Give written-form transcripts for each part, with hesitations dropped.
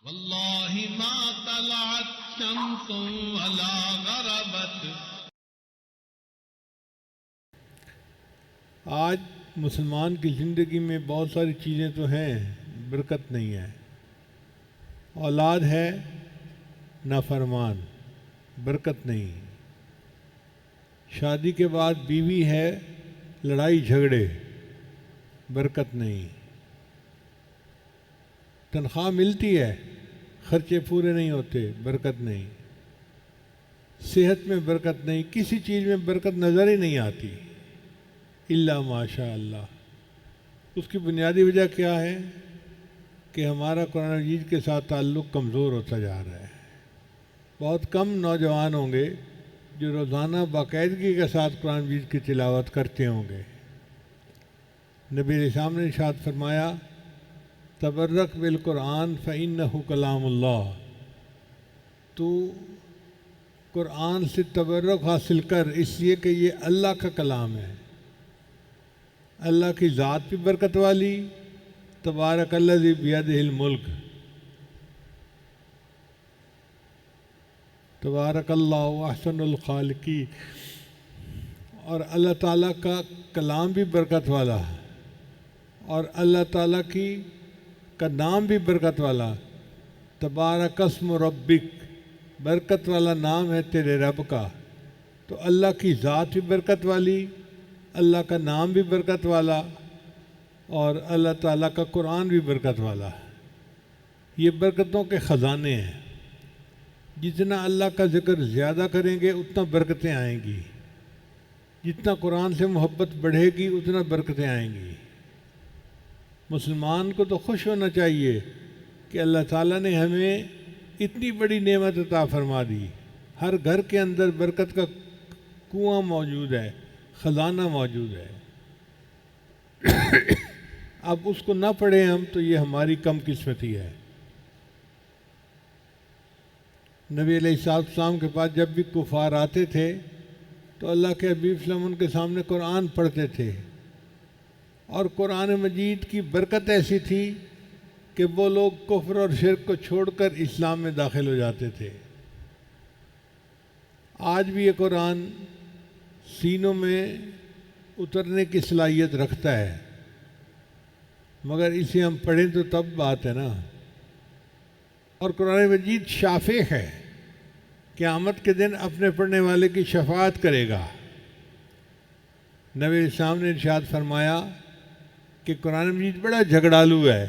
واللہ ما طلعت شمس ولا غربت. آج مسلمان کی زندگی میں بہت ساری چیزیں تو ہیں، برکت نہیں ہے. اولاد ہے نافرمان، برکت نہیں. شادی کے بعد بیوی ہے، لڑائی جھگڑے، برکت نہیں. تنخواہ ملتی ہے، خرچے پورے نہیں ہوتے، برکت نہیں. صحت میں برکت نہیں، کسی چیز میں برکت نظر ہی نہیں آتی الا ماشاء اللہ. اس کی بنیادی وجہ کیا ہے کہ ہمارا قرآن مجید کے ساتھ تعلق کمزور ہوتا جا رہا ہے. بہت کم نوجوان ہوں گے جو روزانہ باقاعدگی کے ساتھ قرآن مجید کی تلاوت کرتے ہوں گے. نبی علیہ السلام نے ارشاد فرمایا تبرک بالقرآن فإنہ کلام اللہ. تو قرآن سے تبرک حاصل کر، اس لیے کہ یہ اللہ کا کلام ہے. اللہ کی ذات بھی برکت والی، تبارک الذی بیدہ الملک، تبارک اللہ احسن الخالقین. اور اللہ تعالیٰ کا کلام بھی برکت والا ہے، اور اللہ تعالیٰ کا نام بھی برکت والا. تبارک اسم ربک، برکت والا نام ہے تیرے رب کا. تو اللہ کی ذات بھی برکت والی، اللہ کا نام بھی برکت والا، اور اللہ تعالیٰ کا قرآن بھی برکت والا. یہ برکتوں کے خزانے ہیں. جتنا اللہ کا ذکر زیادہ کریں گے اتنا برکتیں آئیں گی، جتنا قرآن سے محبت بڑھے گی اتنا برکتیں آئیں گی. مسلمان کو تو خوش ہونا چاہیے کہ اللہ تعالیٰ نے ہمیں اتنی بڑی نعمت عطا فرما دی. ہر گھر کے اندر برکت کا کنواں موجود ہے، خزانہ موجود ہے. اب اس کو نہ پڑھیں ہم تو یہ ہماری کم قسمتی ہے. نبی علیہ السلام کے پاس جب بھی کفار آتے تھے تو اللہ کے حبیب صلی اللہ علیہ وسلم ان کے سامنے قرآن پڑھتے تھے، اور قرآن مجید کی برکت ایسی تھی کہ وہ لوگ کفر اور شرک کو چھوڑ کر اسلام میں داخل ہو جاتے تھے. آج بھی یہ قرآن سینوں میں اترنے کی صلاحیت رکھتا ہے، مگر اسے ہم پڑھیں تو تب بات ہے نا. اور قرآن مجید شافع ہے، قیامت کے دن اپنے پڑھنے والے کی شفاعت کرے گا. نبی اسلام نے ارشاد فرمایا کہ قرآن مجید بڑا جھگڑالو ہے.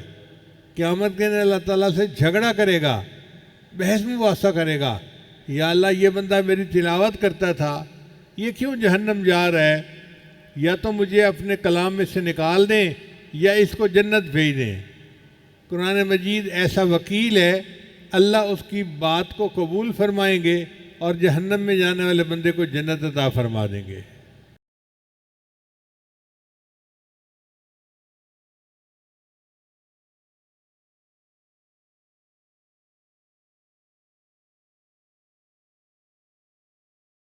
قیامت کے دن اللہ تعالیٰ سے جھگڑا کرے گا، بحث مباحثہ کرے گا. یا اللہ، یہ بندہ میری تلاوت کرتا تھا، یہ کیوں جہنم جا رہا ہے؟ یا تو مجھے اپنے کلام میں سے نکال دیں یا اس کو جنت بھیج دیں. قرآن مجید ایسا وکیل ہے، اللہ اس کی بات کو قبول فرمائیں گے اور جہنم میں جانے والے بندے کو جنت عطا فرما دیں گے.